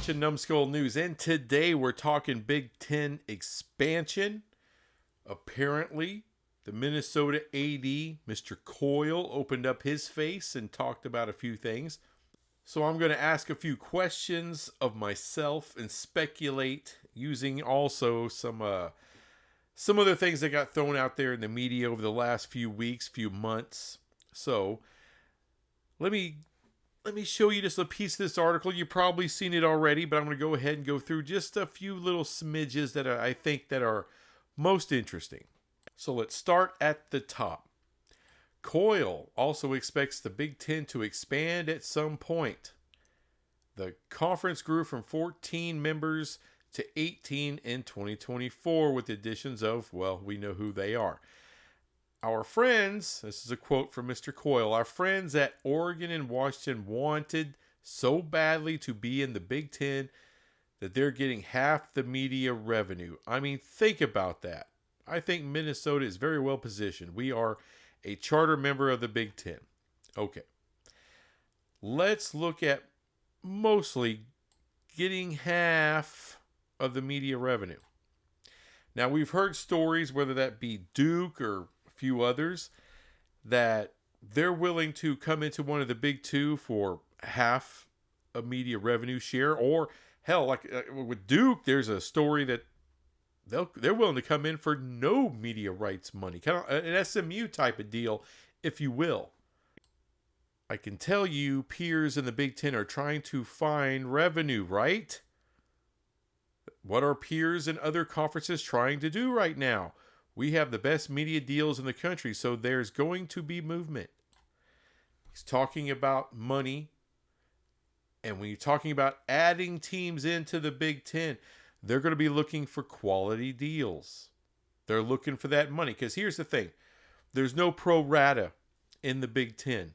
watching Numbskull News, and today we're talking Big Ten expansion. Apparently, the Minnesota AD, Mr. Coyle, opened up his face and talked about a few things. So I'm going to ask a few questions of myself and speculate using also some other things that got thrown out there in the media over the last few weeks, few months. So let me show you just a piece of this article. You've probably seen it already, but I'm going to go ahead and go through just a few little smidges that I think that are most interesting. So let's start at the top. Coyle also expects the Big Ten to expand at some point. The conference grew from 14 members to 18 in 2024 with the additions of, well, we know who they are. Our friends, this is a quote from Mr. Coyle, our friends at Oregon and Washington wanted so badly to be in the Big Ten that they're getting half the media revenue. I mean, think about that. I think Minnesota is very well positioned. We are a charter member of the Big Ten. Okay. Let's look at mostly getting half of the media revenue. Now, we've heard stories, whether that be Duke or few others, that they're willing to come into one of the big two for half a media revenue share, or hell, like with Duke, there's a story that they're willing to come in for no media rights money, kind of an SMU type of deal, if you will. I can tell you peers in the Big Ten are trying to find revenue, right? What are peers in other conferences trying to do right now? We have the best media deals in the country, so there's going to be movement. He's talking about money. And when you're talking about adding teams into the Big Ten, they're going to be looking for quality deals. They're looking for that money. Because here's the thing. There's no pro rata in the Big Ten,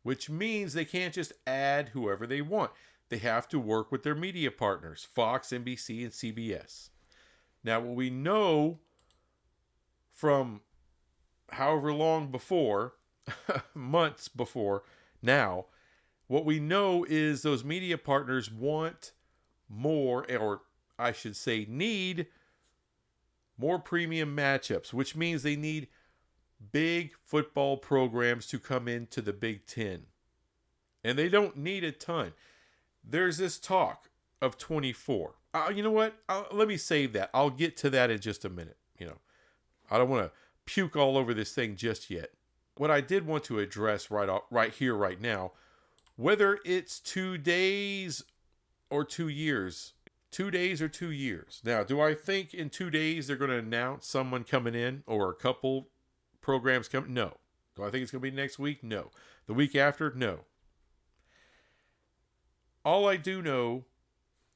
which means they can't just add whoever they want. They have to work with their media partners, Fox, NBC, and CBS. Now, what we know from however long before, months before now, what we know is those media partners want more, or I should say need more premium matchups, which means they need big football programs to come into the Big Ten. And they don't need a ton. There's this talk of 24. You know what? Let me save that. I'll get to that in just a minute. I don't want to puke all over this thing just yet. What I did want to address right here, right now, whether it's 2 days or 2 years, 2 days or 2 years. Now, do I think in 2 days they're going to announce someone coming in or a couple programs coming? No. Do I think it's going to be next week? No. The week after? No. All I do know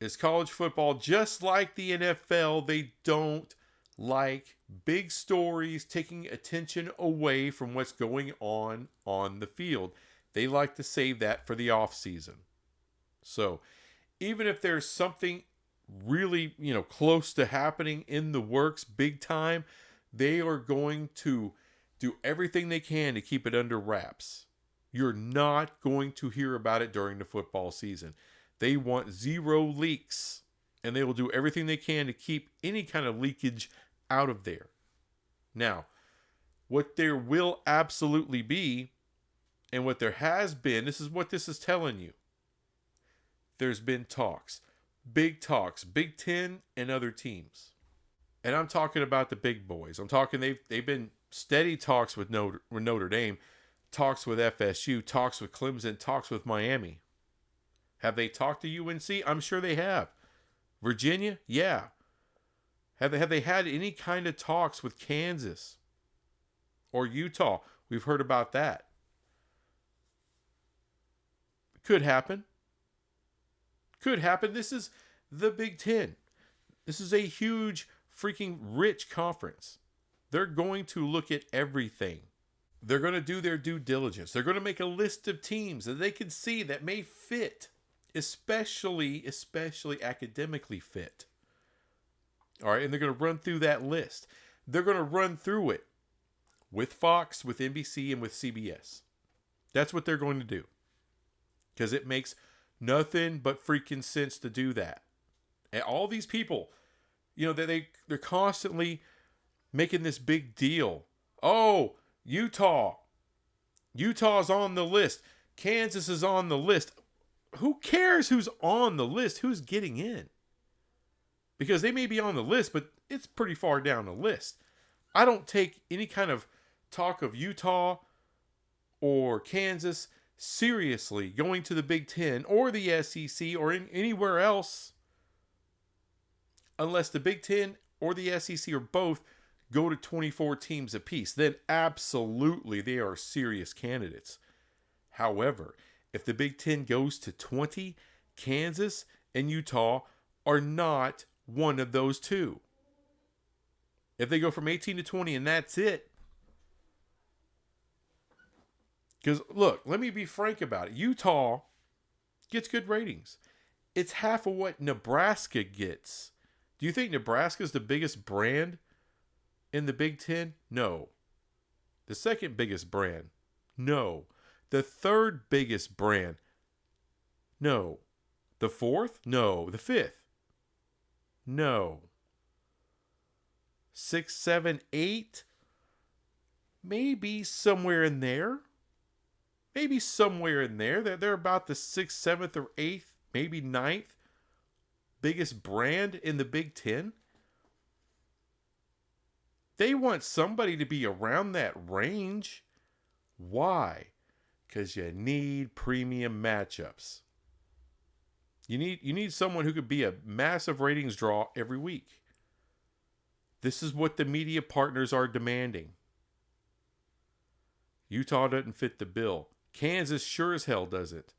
is college football, just like the NFL, they don't like big stories taking attention away from what's going on the field. They like to save that for the off season. So even if there's something really, close to happening in the works big time, they are going to do everything they can to keep it under wraps. You're not going to hear about it during the football season. They want zero leaks, and they will do everything they can to keep any kind of leakage out of there. Now, what there will absolutely be, and what there has been, this is what this is telling you. There's been talks, Big Ten and other teams. And I'm talking about the big boys. I'm talking they've been steady talks with Notre Dame, talks with FSU, talks with Clemson, talks with Miami. Have they talked to UNC? I'm sure they have. Virginia? Yeah. Have they had any kind of talks with Kansas or Utah? We've heard about that. Could happen. This is the Big Ten. This is a huge, freaking rich conference. They're going to look at everything. They're going to do their due diligence. They're going to make a list of teams that they can see that may fit, especially academically fit. All right, and they're going to run through that list. They're going to run through it with Fox, with NBC, and with CBS. That's what they're going to do. Because it makes Nothing but freaking sense to do that. And all these people, they're constantly making this big deal. Oh, Utah's on the list. Kansas is on the list. Who cares who's on the list? Who's getting in? Because they may be on the list, but it's pretty far down the list. I don't take any kind of talk of Utah or Kansas seriously going to the Big Ten or the SEC or anywhere else unless the Big Ten or the SEC or both go to 24 teams apiece. Then absolutely they are serious candidates. However, if the Big Ten goes to 20, Kansas and Utah are not one of those two. If they go from 18 to 20 and that's it. Because, look, let me be frank about it. Utah gets good ratings. It's half of what Nebraska gets. Do you think Nebraska's the biggest brand in the Big Ten? No. The second biggest brand? No. The third biggest brand? No. The fourth? No. The fifth? No. 6, 7, 8? Maybe somewhere in there. Maybe somewhere in there. They're about the 6th, 7th, or 8th, maybe 9th biggest brand in the Big Ten. They want somebody to be around that range. Why? Because you need premium matchups. You need someone who could be a massive ratings draw every week. This is what the media partners are demanding. Utah doesn't fit the bill. Kansas sure as hell doesn't.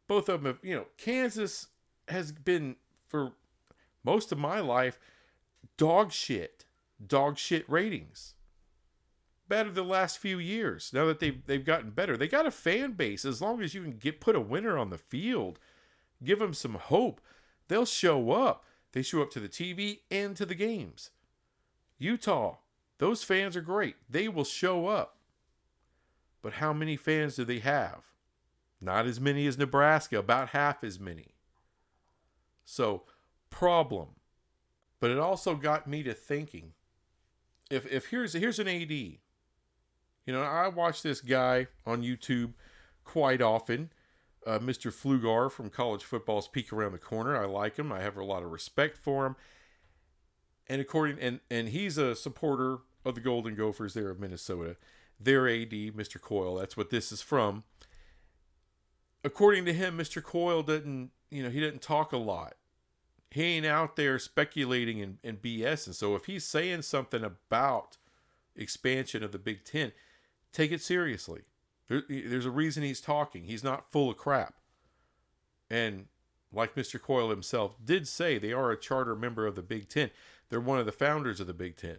Both of them have, Kansas has been, for most of my life, dog shit ratings. Better the last few years. Now that they've gotten better. They got a fan base. As long as you can put a winner on the field, give them some hope, they'll show up. They show up to the TV and to the games. Utah, those fans are great. They will show up. But how many fans do they have? Not as many as Nebraska, about half as many. So, problem. But it also got me to thinking. If here's an AD. I watch this guy on YouTube quite often. Mr. Flugar from College Football's Peek Around the Corner. I like him. I have a lot of respect for him. And he's a supporter of the Golden Gophers there of Minnesota. Their AD, Mr. Coyle, that's what this is from. According to him, Mr. Coyle he doesn't talk a lot. He ain't out there speculating and BS. And so if he's saying something about expansion of the Big Ten, take it seriously. There's a reason he's talking. He's not full of crap. And like Mr. Coyle himself did say, they are a charter member of the Big Ten. They're one of the founders of the Big Ten.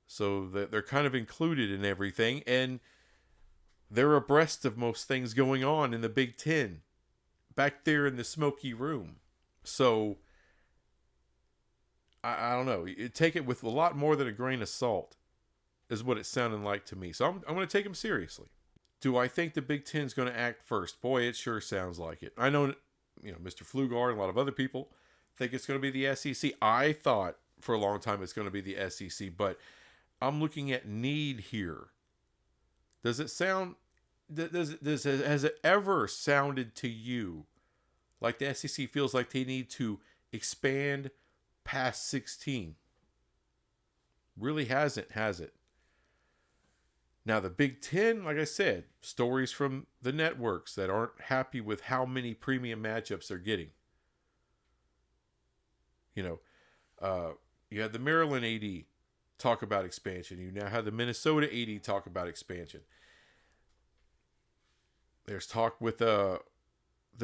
So they're kind of included in everything. And they're abreast of most things going on in the Big Ten. Back there in the smoky room. So, I don't know. You take it with a lot more than a grain of salt. Is what it sounded like to me. So I'm going to take him seriously. Do I think the Big Ten's going to act first? Boy, it sure sounds like it. I know, Mr. Flugar and a lot of other people think it's going to be the SEC. I thought for a long time it's going to be the SEC, but I'm looking at need here. Does it sound? Has it ever sounded to you like the SEC feels like they need to expand past 16? Really hasn't, has it? Now, the Big Ten, like I said, stories from the networks that aren't happy with how many premium matchups they're getting. You had the Maryland AD talk about expansion. You now have the Minnesota AD talk about expansion. There's talk with the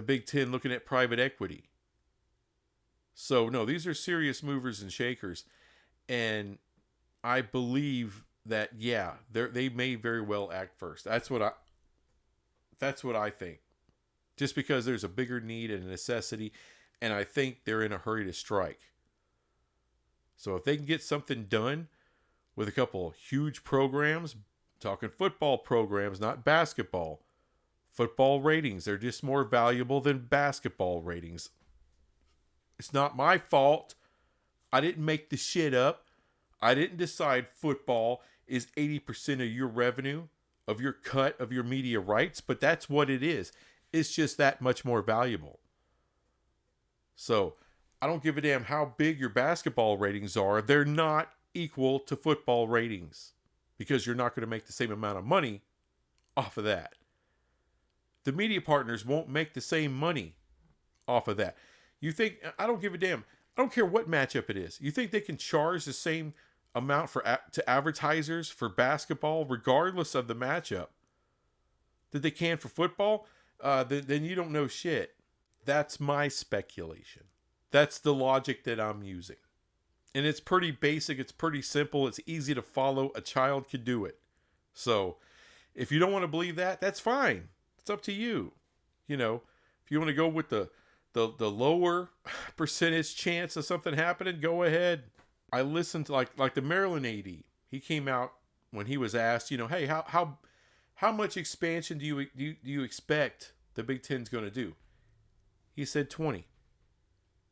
Big Ten looking at private equity. So, no, these are serious movers and shakers. And I believe that, yeah, they may very well act first. That's what I think. Just because there's a bigger need and a necessity, and I think they're in a hurry to strike. So if they can get something done with a couple huge programs, talking football programs, not basketball, Football ratings, they're just more valuable than basketball ratings. It's not my fault. I didn't make the shit up. I didn't decide football is 80% of your revenue, of your cut of your media rights, but that's what it is. It's just that much more valuable. So I don't give a damn how big your basketball ratings are. They're not equal to football ratings because you're not going to make the same amount of money off of that. The media partners won't make the same money off of that. You think, I don't give a damn. I don't care what matchup it is. You think they can charge the same amount to advertisers for basketball, regardless of the matchup, that they can for football? Then you don't know shit. That's my speculation. That's the logic that I'm using. And it's pretty basic. It's pretty simple. It's easy to follow. A child could do it. So if you don't want to believe that, that's fine. It's up to you. You know, if you want to go with the lower percentage chance of something happening, go ahead. I listened to like the Maryland AD. He came out when he was asked, you know, hey, how much expansion do you expect the Big Ten's going to do? He said 20.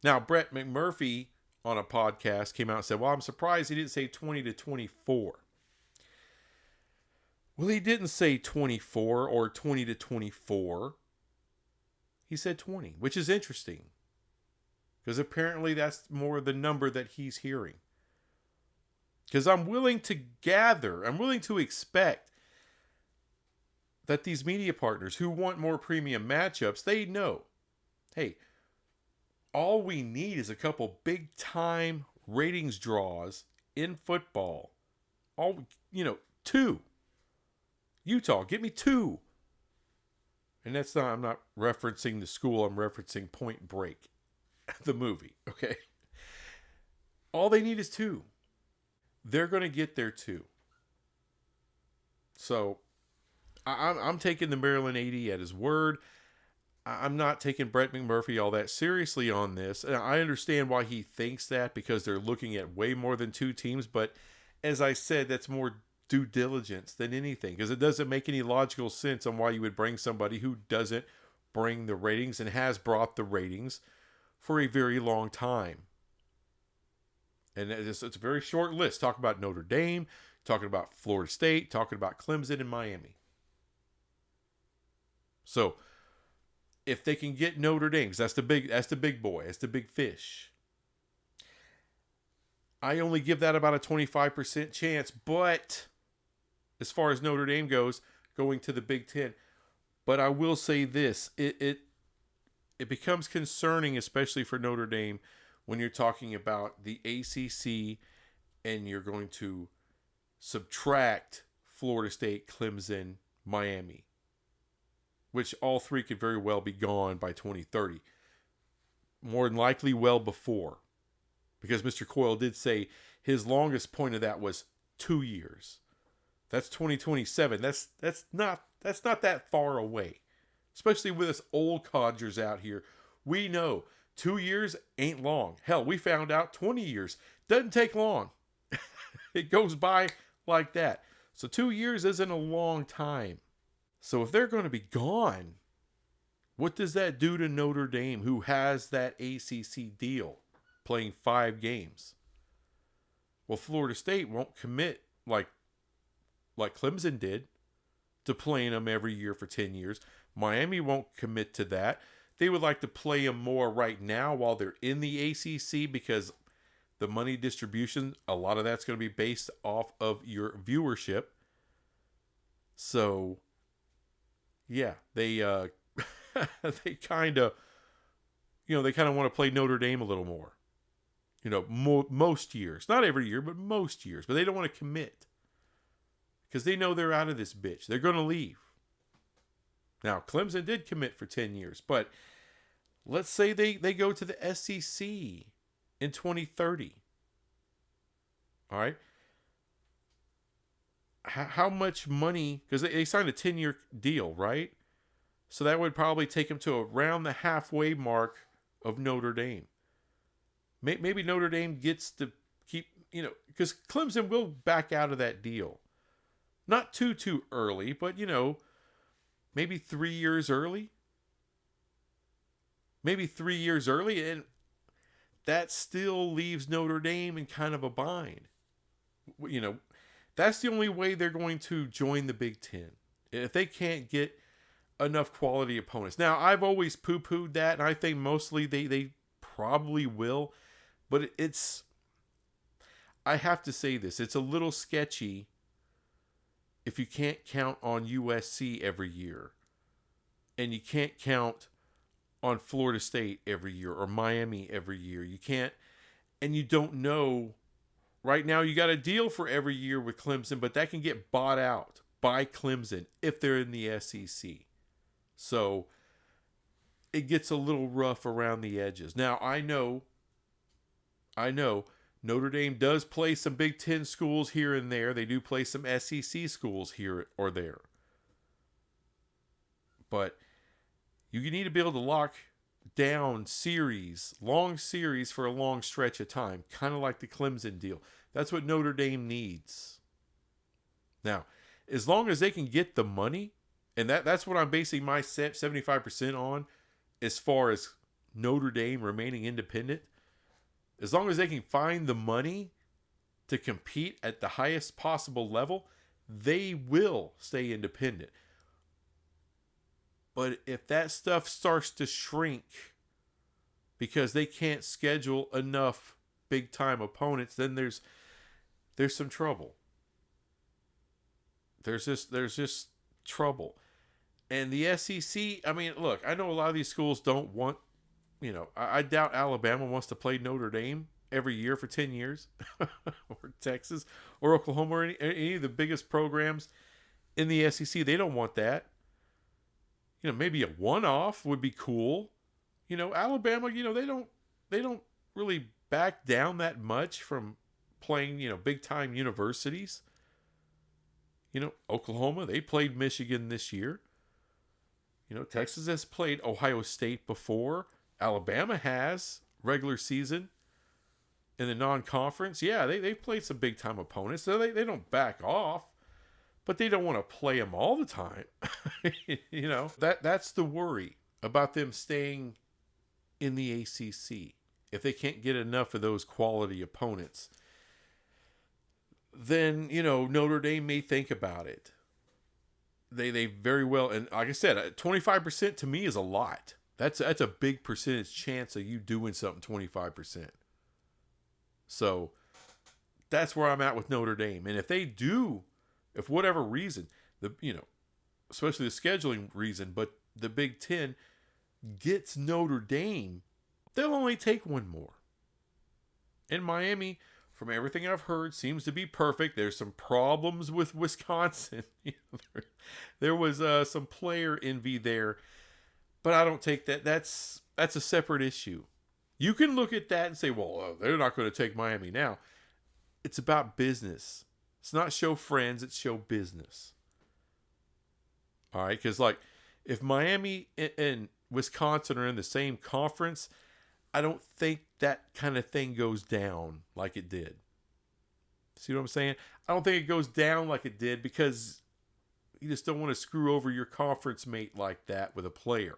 Now, Brett McMurphy on a podcast came out and said, well, I'm surprised he didn't say 20 to 24. Well, he didn't say 24 or 20 to 24. He said 20, which is interesting. Because apparently that's more the number that he's hearing. Because I'm willing to expect that these media partners who want more premium matchups, they know, hey, all we need is a couple big time ratings draws in football. Two. Utah, get me 2. And I'm not referencing the school, I'm referencing Point Break, the movie, okay? All they need is 2. They're going to get their 2. So, I'm taking the Maryland AD at his word. I'm not taking Brett McMurphy all that seriously on this. And I understand why he thinks that, because they're looking at way more than 2 teams. But as I said, that's more due diligence than anything, because it doesn't make any logical sense on why you would bring somebody who doesn't bring the ratings and has brought the ratings for a very long time. And it's a very short list. Talking about Notre Dame, talking about Florida State, talking about Clemson and Miami. So if they can get Notre Dame, that's the big boy, that's the big fish. I only give that about a 25% chance, but as far as Notre Dame goes, going to the Big Ten. But I will say this, it becomes concerning, especially for Notre Dame, when you're talking about the ACC and you're going to subtract Florida State, Clemson, Miami, which all 3 could very well be gone by 2030. More than likely well before. Because Mr. Coyle did say his longest point of that was 2 years. That's 2027. That's not that far away. Especially with us old codgers out here. We know 2 years ain't long. Hell, we found out 20 years doesn't take long. It goes by like that. So 2 years isn't a long time. So if they're going to be gone, what does that do to Notre Dame, who has that ACC deal, playing 5 games? Well, Florida State won't commit like Clemson did to playing them every year for 10 years. Miami won't commit to that. They would like to play them more right now while they're in the ACC, because the money distribution, a lot of that's going to be based off of your viewership. So, yeah, they they kind of want to play Notre Dame a little more. Most years, not every year, but most years. But they don't want to commit, because they know they're out of this bitch. They're going to leave. Now, Clemson did commit for 10 years, but let's say they go to the SEC in 2030. All right. How much money, because they signed a 10-year deal, right? So that would probably take them to around the halfway mark of Notre Dame. Maybe Notre Dame gets to keep, because Clemson will back out of that deal. Not too early, but, maybe 3 years early. Maybe 3 years early, and that still leaves Notre Dame in kind of a bind. You know, that's the only way they're going to join the Big Ten. If they can't get enough quality opponents. Now, I've always poo-pooed that, and I think mostly they probably will. But I have to say this, it's a little sketchy if you can't count on USC every year. And you can't count on Florida State every year or Miami every year. You can't, and you don't know. Right now, you got a deal for every year with Clemson, but that can get bought out by Clemson if they're in the SEC. So it gets a little rough around the edges. Now, I know Notre Dame does play some Big Ten schools here and there. They do play some SEC schools here or there. But you need to be able to lock down long series for a long stretch of time, kind of like the Clemson deal. That's what Notre Dame needs. Now, as long as they can get the money, and that's what I'm basing my 75% on as far as Notre Dame remaining independent, as long as they can find the money to compete at the highest possible level, they will stay independent. But if that stuff starts to shrink because they can't schedule enough big-time opponents, then there's some trouble. There's just trouble. And the SEC, I mean, look, I know a lot of these schools don't want, I doubt Alabama wants to play Notre Dame every year for 10 years, or Texas, or Oklahoma, or any of the biggest programs in the SEC. They don't want that. Maybe a one-off would be cool. Alabama, they don't really back down that much from playing, big-time universities. Oklahoma, they played Michigan this year. Texas has played Ohio State before. Alabama has regular season in the non-conference. Yeah, they've played some big-time opponents. So they don't back off. But they don't want to play them all the time. That's the worry about them staying in the ACC. If they can't get enough of those quality opponents, then, Notre Dame may think about it. They very well, and like I said, 25% to me is a lot. That's a big percentage chance of you doing something 25%. So that's where I'm at with Notre Dame. And if they do, if whatever reason, especially the scheduling reason, but the Big Ten gets Notre Dame, they'll only take one more. And Miami, from everything I've heard, seems to be perfect. There's some problems with Wisconsin. There was some player envy there, but I don't take that. That's a separate issue. You can look at that and say, well, they're not going to take Miami now. It's about business. It's not show friends, it's show business. All right, because if Miami and Wisconsin are in the same conference, I don't think that kind of thing goes down like it did. See what I'm saying? I don't think it goes down like it did because you just don't want to screw over your conference mate like that with a player.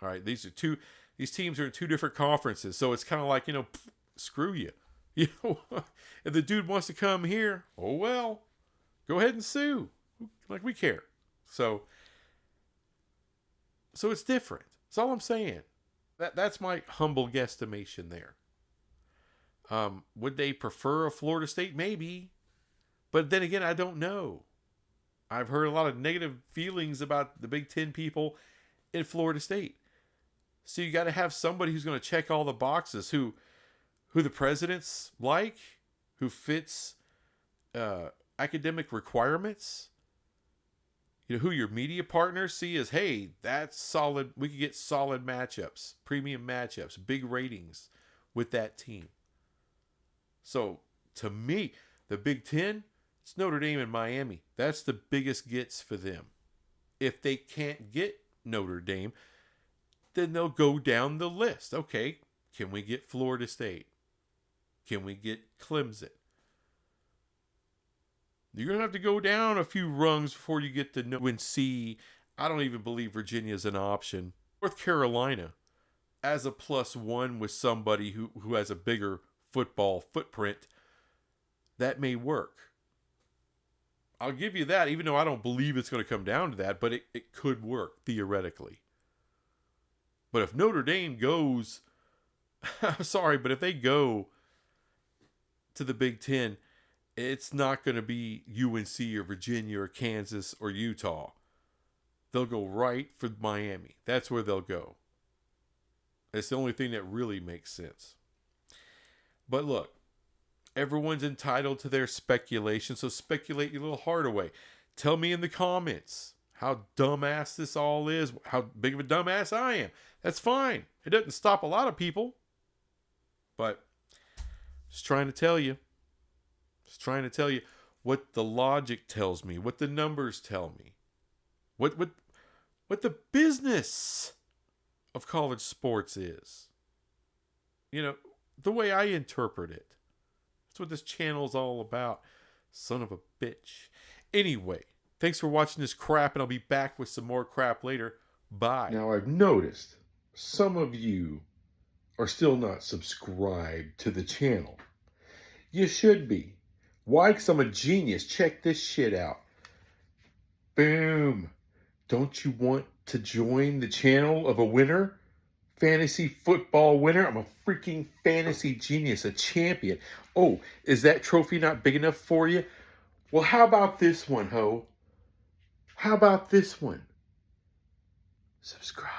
All right, these teams are in two different conferences, so it's kind of like, screw you. If the dude wants to come here, oh well, go ahead and sue. Like we care. So it's different. That's all I'm saying. That's my humble guesstimation there. Would they prefer a Florida State? Maybe. But then again, I don't know. I've heard a lot of negative feelings about the Big Ten people in Florida State. So you got to have somebody who's going to check all the boxes, who the presidents like, who fits academic requirements, who your media partners see as, hey, that's solid. We could get solid matchups, premium matchups, big ratings with that team. So to me, the Big Ten, it's Notre Dame and Miami. That's the biggest gets for them. If they can't get Notre Dame, then they'll go down the list. Okay, can we get Florida State? Can we get Clemson? You're going to have to go down a few rungs before you get to UNC. I don't even believe Virginia's an option. North Carolina as a +1 with somebody who has a bigger football footprint, that may work. I'll give you that, even though I don't believe it's going to come down to that, but it could work theoretically. But if Notre Dame goes, I'm sorry, but if they go to the Big Ten, it's not going to be UNC or Virginia or Kansas or Utah. They'll go right for Miami. That's where they'll go. It's the only thing that really makes sense. But look, everyone's entitled to their speculation, so speculate your little heart away. Tell me in the comments how dumbass this all is, how big of a dumbass I am. That's fine. It doesn't stop a lot of people. But just trying to tell you. Just trying to tell you what the logic tells me, what the numbers tell me. What the business of college sports is. You know, the way I interpret it. That's what this channel is all about. Son of a bitch. Anyway, thanks for watching this crap, and I'll be back with some more crap later. Bye. Now, I've noticed some of you are still not subscribed to the channel. You should be. Why? Because I'm a genius. Check this shit out. Boom. Don't you want to join the channel of a winner? Fantasy football winner? I'm a freaking fantasy genius, a champion. Oh, is that trophy not big enough for you? Well, how about this one, ho? How about this one? Subscribe.